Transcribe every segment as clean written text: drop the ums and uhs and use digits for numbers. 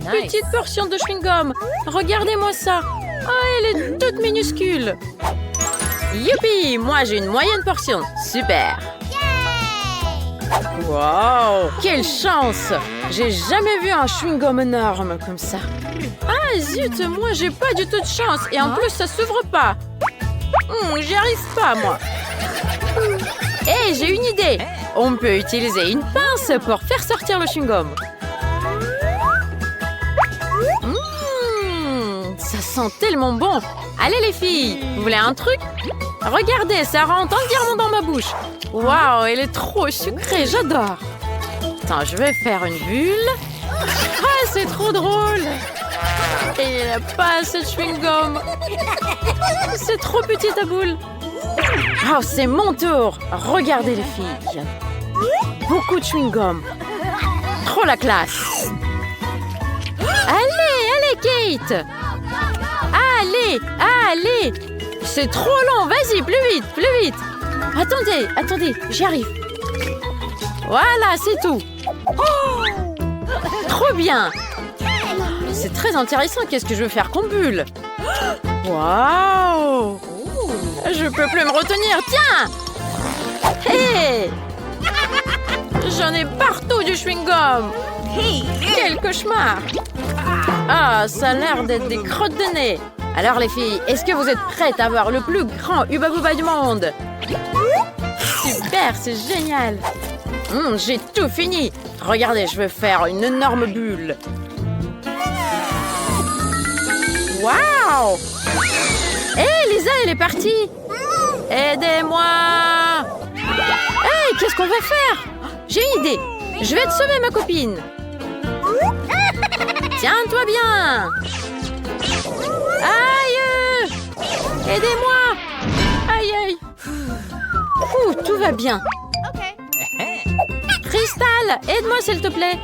toute petite portion de chewing-gum. Regardez-moi ça. Ah, elle est toute minuscule. Youpi, moi j'ai une moyenne portion. Super. Wow, quelle chance. J'ai jamais vu un chewing-gum énorme comme ça. Ah zut, moi j'ai pas du tout de chance. Et en plus ça s'ouvre pas. J'y arrive pas moi. Hé, j'ai une idée. On peut utiliser une pince pour faire sortir le chewing-gum. Ça sent tellement bon. Allez les filles, vous voulez un truc? Regardez, ça rentre entièrement dans ma bouche. Waouh, elle est trop sucrée, j'adore. Attends, je vais faire une bulle. Ah, c'est trop drôle. Et il n'y a pas assez de chewing-gum. C'est trop petit ta boule. Oh, c'est mon tour. Regardez les filles. Beaucoup de chewing-gum. Trop la classe. Allez, Kate. Allez. C'est trop long. Vas-y, plus vite. Attendez, j'y arrive. Voilà, c'est tout. Trop bien. C'est très intéressant. Qu'est-ce que je veux faire comme bulle? Waouh. Je peux plus me retenir. Tiens. Hé. J'en ai partout du chewing-gum. Quel cauchemar. Ah, ça a l'air d'être des crottes de nez. Alors les filles, est-ce que vous êtes prêtes à avoir le plus grand Hubba Bubba du monde? Super, c'est génial. J'ai tout fini. Regardez, je vais faire une énorme bulle. Waouh! Hé, Lisa, elle est partie. Aidez-moi. Hé, qu'est-ce qu'on va faire? J'ai une idée. Je vais te sauver, ma copine. Tiens-toi bien. Aïe! Aidez-moi. Aïe. Ouh, tout va bien. Crystal, aide-moi s'il te plaît.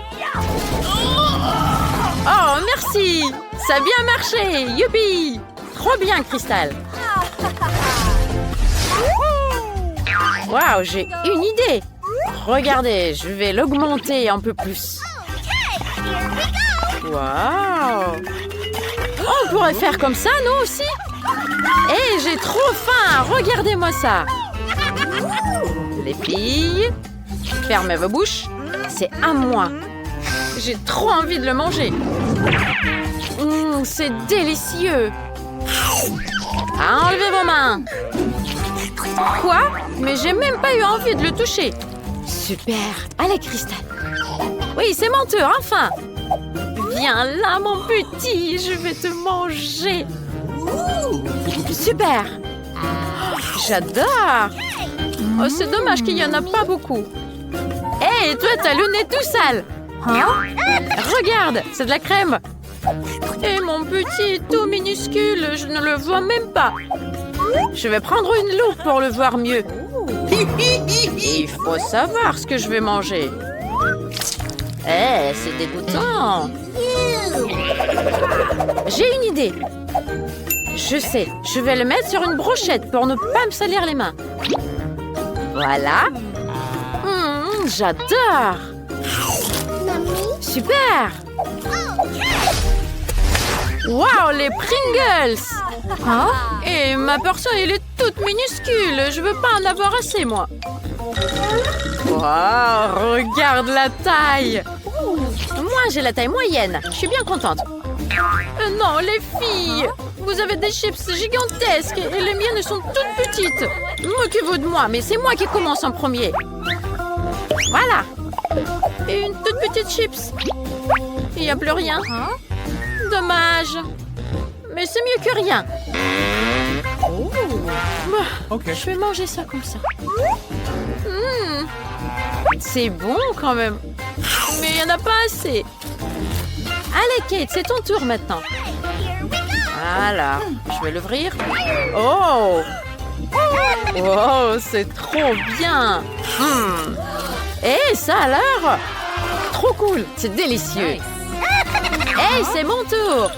Oh, merci. Ça a bien marché. Youpi. Trop bien, Crystal. Waouh, j'ai une idée. Regardez, je vais l'augmenter un peu plus. Waouh. On pourrait faire comme ça, nous aussi. Hé, j'ai trop faim. Regardez-moi ça. Les filles, fermez vos bouches. C'est à moi. J'ai trop envie de le manger. C'est délicieux. Enlevez vos mains. Quoi? Mais j'ai même pas eu envie de le toucher. Super. Allez, Crystal. Oui, c'est mon tour, enfin. Viens là, mon petit. Je vais te manger. Super. J'adore. Oh, c'est dommage qu'il n'y en a pas beaucoup. Hé, toi, t'as le nez tout sale. Regarde, c'est de la crème. Et mon petit, tout minuscule, je ne le vois même pas. Je vais prendre une loupe pour le voir mieux. Il faut savoir ce que je vais manger. C'est dégoûtant. J'ai une idée. Je sais, je vais le mettre sur une brochette pour ne pas me salir les mains. Voilà. J'adore. Super. Wow, les Pringles. Et ma portion, elle est toute minuscule. Je veux pas en avoir assez, moi. Wow, regarde la taille. Moi, j'ai la taille moyenne. Je suis bien contente. Non, les filles. Vous avez des chips gigantesques et les miennes sont toutes petites. Moquez-vous de moi, mais c'est moi qui commence en premier. Voilà. Et une toute petite chips. Il n'y a plus rien. Dommage. Mais c'est mieux que rien. Okay. Je vais manger ça comme ça. C'est bon quand même. Mais il n'y en a pas assez. Allez, Kate, c'est ton tour maintenant. Voilà. Je vais l'ouvrir. Oh! Oh, c'est trop bien. Et ça a l'air trop cool. C'est délicieux. Hey, c'est mon tour.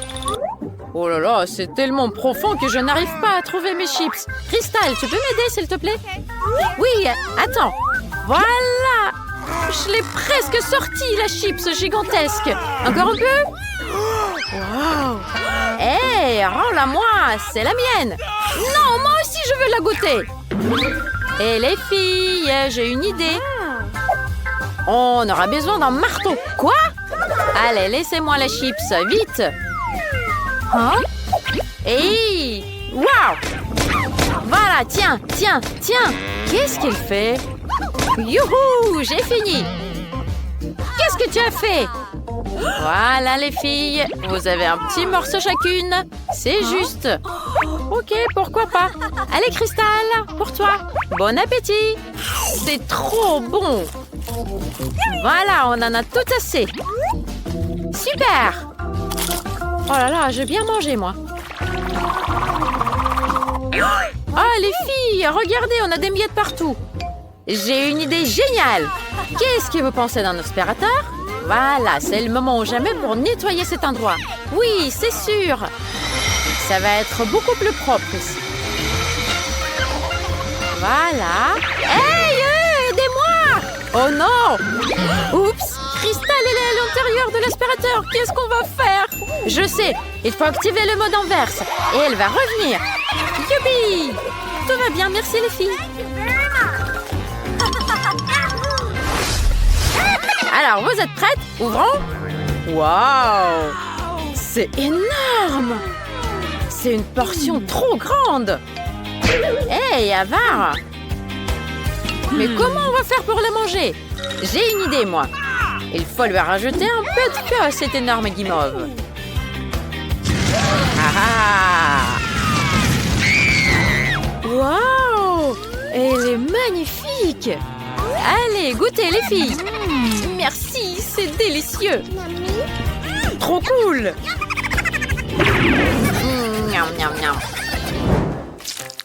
Oh là là, c'est tellement profond que je n'arrive pas à trouver mes chips. Crystal, tu peux m'aider, s'il te plaît? Oui, attends. Voilà. Je l'ai presque sorti, la chips gigantesque. Encore un peu? Wow! Hé, rends-la-moi, c'est la mienne! Non, moi aussi je veux la goûter! Et les filles, j'ai une idée! On aura besoin d'un marteau! Quoi? Allez, laissez-moi les chips, vite! Hein? Hé! Wow! Voilà, tiens! Qu'est-ce qu'il fait? Youhou! J'ai fini! Qu'est-ce que tu as fait? Voilà les filles, vous avez un petit morceau chacune. C'est juste. Ok, pourquoi pas. Allez Cristal, pour toi. Bon appétit. C'est trop bon. Voilà, on en a tout assez. Super. Oh là là, j'ai bien mangé moi. Ah les filles, regardez, on a des miettes partout. J'ai une idée géniale. Qu'est-ce que vous pensez d'un aspirateur? Voilà, c'est le moment ou jamais pour nettoyer cet endroit. Oui, c'est sûr. Ça va être beaucoup plus propre ici. Voilà. Hey, aidez-moi! Oh non! Oups! Cristal, elle est à l'intérieur de l'aspirateur. Qu'est-ce qu'on va faire? Je sais, il faut activer le mode inverse. Et elle va revenir. Youpi! Tout va bien, merci les filles. Alors, vous êtes prêtes? Ouvrons. Waouh! C'est énorme! C'est une portion trop grande! Hey, avare! Mais comment on va faire pour la manger? J'ai une idée, moi. Il faut lui rajouter un peu de feu à cette énorme guimauve. Ah ah! Waouh! Elle est magnifique! Allez, goûtez les filles! Merci, c'est délicieux! Trop cool! Miam, miam, miam.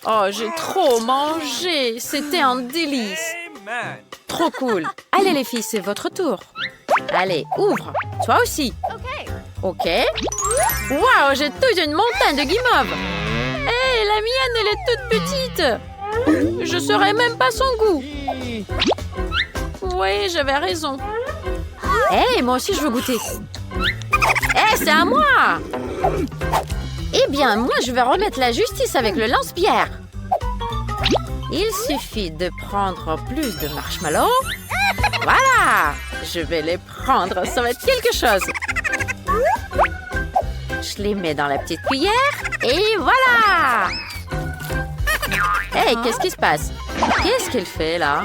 Oh, j'ai trop mangé! C'était un délice! Trop cool! Allez les filles, c'est votre tour! Allez, ouvre! Toi aussi! Ok! Waouh, j'ai toute une montagne de guimauves! Hé, la mienne, elle est toute petite! Je saurais même pas son goût! Oui, j'avais raison! Hé, moi aussi je veux goûter! Hé, c'est à moi! Eh bien, moi je vais remettre la justice avec le lance-pierre! Il suffit de prendre plus de marshmallows. Voilà! Je vais les prendre, ça va être quelque chose. Je les mets dans la petite cuillère et voilà! Hey, qu'est-ce qui se passe? Qu'est-ce qu'elle fait là?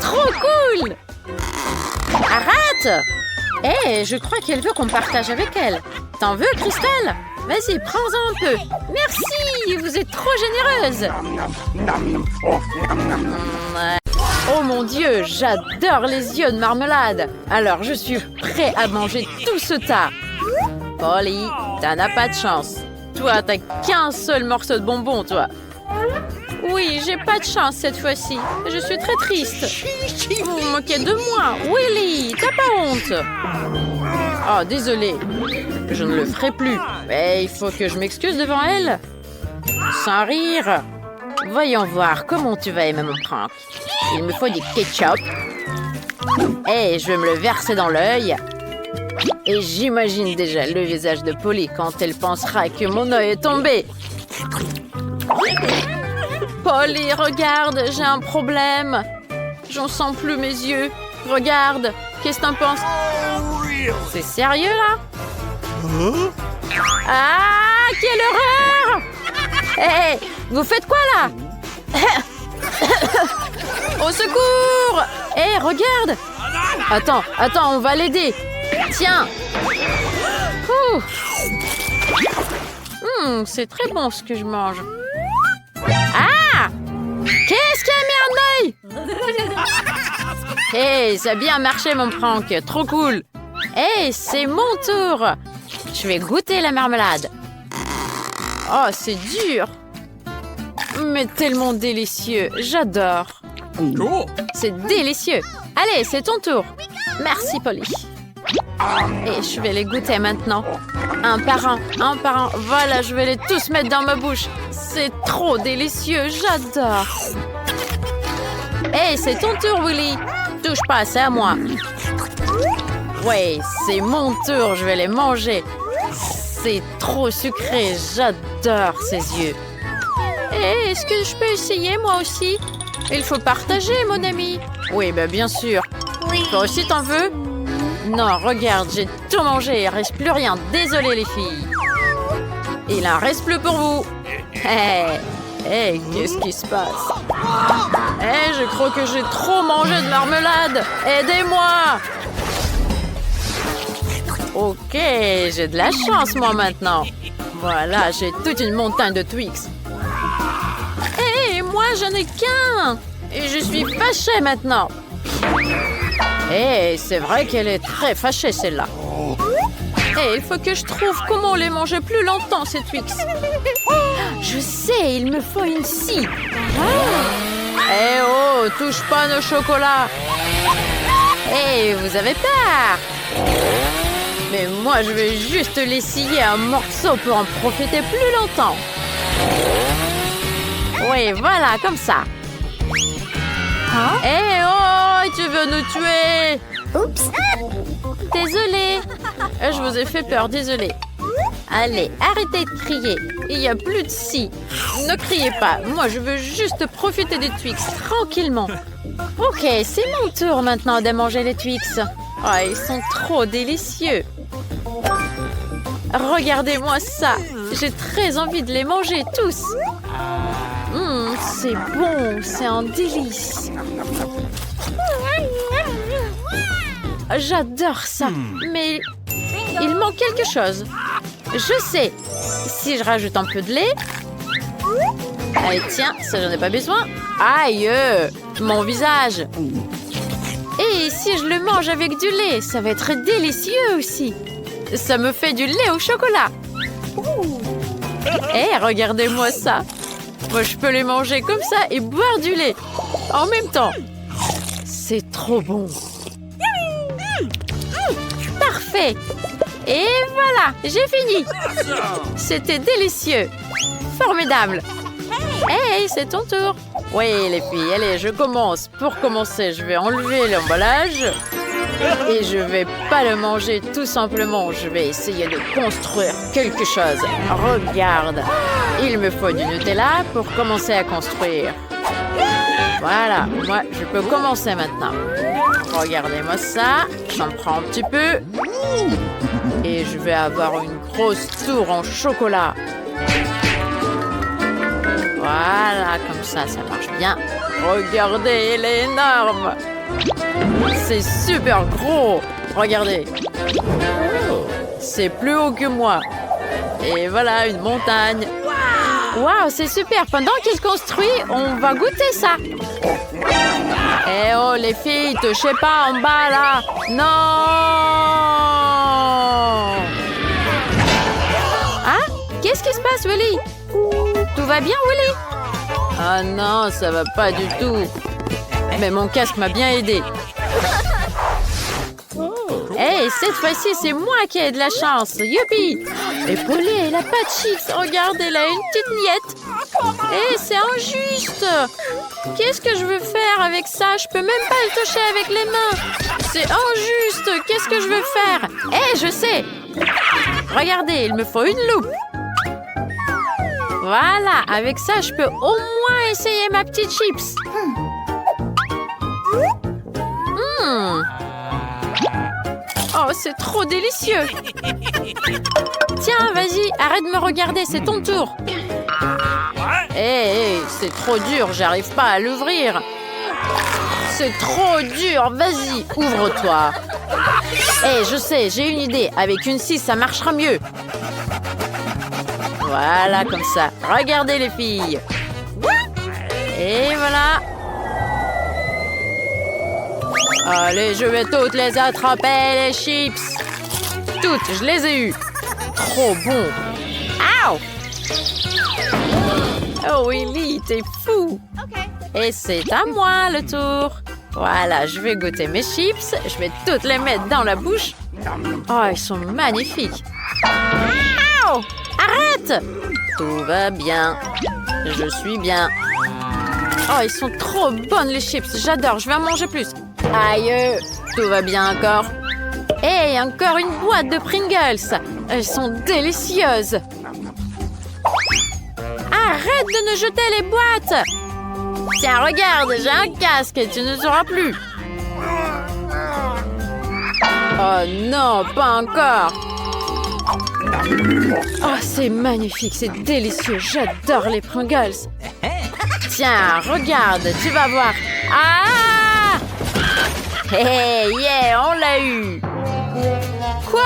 Trop cool! Arrête! Hey, je crois qu'elle veut qu'on partage avec elle. T'en veux, Cristal? Vas-y, prends-en un peu. Merci, vous êtes trop généreuse. Oh mon Dieu, j'adore les yeux de marmelade. Alors, je suis prêt à manger tout ce tas. Polly, t'en as pas de chance. Toi, t'as qu'un seul morceau de bonbon, toi. Oui, j'ai pas de chance cette fois-ci. Je suis très triste. Vous vous moquez de moi. Willy, t'as pas honte? Oh, désolé. Je ne le ferai plus. Mais il faut que je m'excuse devant elle. Sans rire. Voyons voir comment tu vas aimer mon prank. Il me faut du ketchup. Et je vais me le verser dans l'œil. Et j'imagine déjà le visage de Polly quand elle pensera que mon œil est tombé. Polly, regarde, j'ai un problème. J'en sens plus mes yeux. Regarde, qu'est-ce que t'en penses? C'est sérieux, là? Ah, quelle horreur! Hé, vous faites quoi, là? Au secours! Hé, regarde! Attends, on va l'aider. Tiens! C'est très bon ce que je mange. Ah! Qu'est-ce qui a mis un œil? Hé, ça a bien marché mon prank. Trop cool. Hé, c'est mon tour. Je vais goûter la marmelade. Oh, c'est dur. Mais tellement délicieux. J'adore. C'est délicieux. Allez, c'est ton tour. Merci, Polly. Et je vais les goûter maintenant. Un par un. Voilà, je vais les tous mettre dans ma bouche. C'est trop délicieux, j'adore. Hey, c'est ton tour, Willy. Touche pas, c'est à moi. Ouais, c'est mon tour, je vais les manger. c'est trop sucré. J'adore ces yeux. Et est-ce que je peux essayer moi aussi? Il faut partager, mon ami. Oui, bien sûr. Toi aussi, t'en veux? Non, regarde, j'ai tout mangé. Il ne reste plus rien. Désolée, les filles. Il en reste plus pour vous. Hey, qu'est-ce qui se passe? Je crois que j'ai trop mangé de marmelade. Aidez-moi! Ok, j'ai de la chance, moi, maintenant. Voilà, j'ai toute une montagne de Twix. Moi, j'en ai qu'un. Et je suis fâchée maintenant. C'est vrai qu'elle est très fâchée, celle-là. Il faut que je trouve comment les manger plus longtemps, ces Twix. Je sais, il me faut une scie. Oh, touche pas nos chocolats. Vous avez peur. Mais moi, je vais juste les scier un morceau pour en profiter plus longtemps. Oui, voilà, comme ça. Tu veux nous tuer? Oups. Désolée. Je vous ai fait peur, désolée. Allez, arrêtez de crier. Il n'y a plus de scie. Ne criez pas. Moi, je veux juste profiter des Twix tranquillement. Ok, c'est mon tour maintenant de manger les Twix. Ils sont trop délicieux. Regardez-moi ça. J'ai très envie de les manger tous. C'est bon, c'est un délice. J'adore ça, mais il manque quelque chose. Je sais, si je rajoute un peu de lait... Allez, tiens, ça j'en ai pas besoin. Aïe, mon visage. Et si je le mange avec du lait, ça va être délicieux aussi. Ça me fait du lait au chocolat. Regardez-moi ça. Moi, je peux les manger comme ça et boire du lait en même temps. C'est trop bon. Parfait. Et voilà, j'ai fini. C'était délicieux. Formidable. C'est ton tour. Oui, les filles, allez, je commence. Pour commencer, je vais enlever l'emballage. Et je vais pas le manger tout simplement. Je vais essayer de construire quelque chose. Regarde, il me faut du Nutella pour commencer à construire. Voilà, moi, je peux commencer maintenant. Regardez-moi ça. J'en prends un petit peu. Et je vais avoir une grosse tour en chocolat. Voilà, comme ça, ça marche bien. Regardez, elle est énorme. C'est super gros. Regardez. C'est plus haut que moi. Et voilà, une montagne. Waouh, c'est super. Pendant qu'il construit, on va goûter ça. Oh, les filles, touchez pas en bas, là. Non. Qu'est-ce qui se passe, Willy? Tout va bien, Willy? Ah non, ça va pas du tout. Mais mon casque m'a bien aidé. Cette fois-ci, c'est moi qui ai de la chance. Youpi! Et Polly, elle a pas de chips. Regarde, elle a une petite miette. C'est injuste. Qu'est-ce que je veux faire avec ça? Je peux même pas le toucher avec les mains. C'est injuste. Qu'est-ce que je veux faire? Je sais. Regardez, il me faut une loupe. Voilà, avec ça, je peux au moins essayer ma petite chips. Oh, c'est trop délicieux. Tiens, vas-y, arrête de me regarder, c'est ton tour. C'est trop dur, j'arrive pas à l'ouvrir. C'est trop dur, vas-y, ouvre-toi. Je sais, j'ai une idée. Avec une scie, ça marchera mieux. Voilà, comme ça. Regardez, les filles. Et voilà. Allez, je vais toutes les attraper, les chips. Toutes, je les ai eues. Trop bon. Ow! Oh, Willy, t'es fou. Et c'est à moi le tour. Voilà, je vais goûter mes chips. Je vais toutes les mettre dans la bouche. Oh, ils sont magnifiques. Ow! Arrête! Tout va bien. Je suis bien. Oh, ils sont trop bonnes, les chips. J'adore, je vais en manger plus. Aïe, tout va bien encore. Hey, encore une boîte de Pringles. Elles sont délicieuses. Arrête de nous jeter les boîtes. Tiens, regarde, j'ai un casque et tu ne sauras plus. Oh non, pas encore. Oh, c'est magnifique, c'est délicieux. J'adore les Pringles. Tiens, regarde, tu vas voir. Ah! Hey, yeah, on l'a eu. Quoi?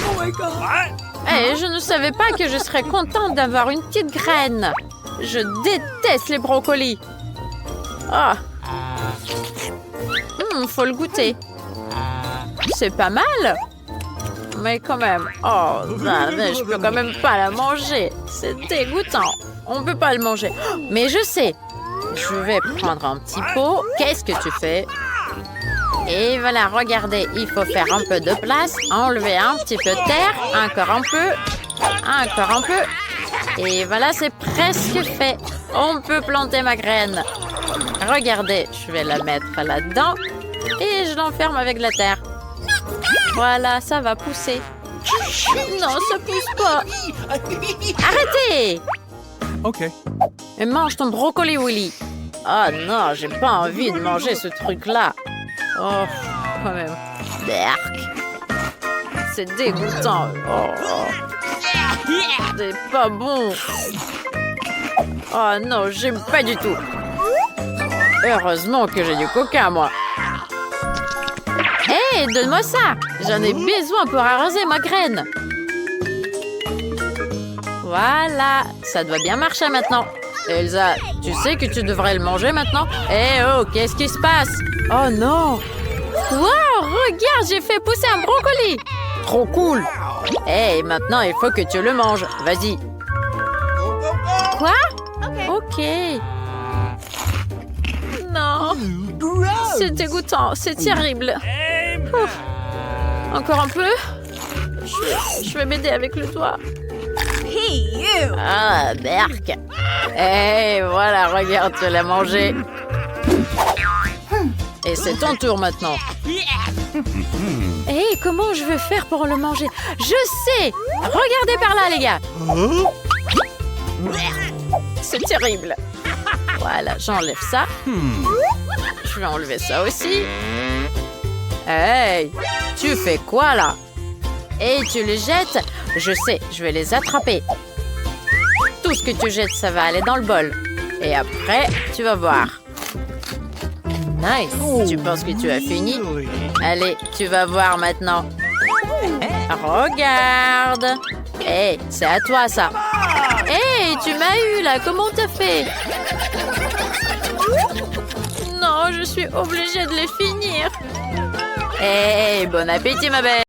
Oh my God. Eh, je ne savais pas que je serais contente d'avoir une petite graine. Je déteste les brocolis. Ah. Faut le goûter. C'est pas mal. Mais quand même. Oh, mais je peux quand même pas la manger. C'est dégoûtant. On peut pas le manger. Mais je sais. Je vais prendre un petit pot. Qu'est-ce que tu fais? Et voilà, regardez. Il faut faire un peu de place. Enlever un petit peu de terre. Encore un peu. Encore un peu. Et voilà, c'est presque fait. On peut planter ma graine. Regardez, je vais la mettre là-dedans. Et je l'enferme avec la terre. Voilà, ça va pousser. Non, ça pousse pas. Arrêtez! OK. Et mange ton brocoli, Willy. Oh non, j'ai pas envie de manger ce truc-là. Oh, quand même. Berk. C'est dégoûtant. Oh. C'est pas bon. Oh non, j'aime pas du tout. Heureusement que j'ai du coca, moi. Hé, donne-moi ça. J'en ai besoin pour arroser ma graine. Voilà, ça doit bien marcher maintenant. Elsa, tu sais que tu devrais le manger maintenant? Eh oh, qu'est-ce qui se passe? Oh non! Wow, regarde, j'ai fait pousser un brocoli! Trop cool! Eh, maintenant, il faut que tu le manges. Vas-y. Quoi? Ok. Non. C'est dégoûtant, c'est terrible. Ouf. Encore un peu? Je vais m'aider avec le doigt. Ah, Berk. Eh, voilà, regarde, tu l'as mangé. Et c'est ton tour maintenant. Eh, comment je vais faire pour le manger? Je sais! Regardez par là, les gars. C'est terrible. Voilà, j'enlève ça. Je vais enlever ça aussi. Hey, tu fais quoi là? Et tu les jettes? Je sais, je vais les attraper. Tout ce que tu jettes, ça va aller dans le bol. Et après, tu vas voir. Nice. Tu penses que tu as fini? Allez, tu vas voir maintenant. Regarde. Hey, c'est à toi ça. Hey, tu m'as eu là. Comment t'as fait? Non, je suis obligée de les finir. Hey, bon appétit ma belle.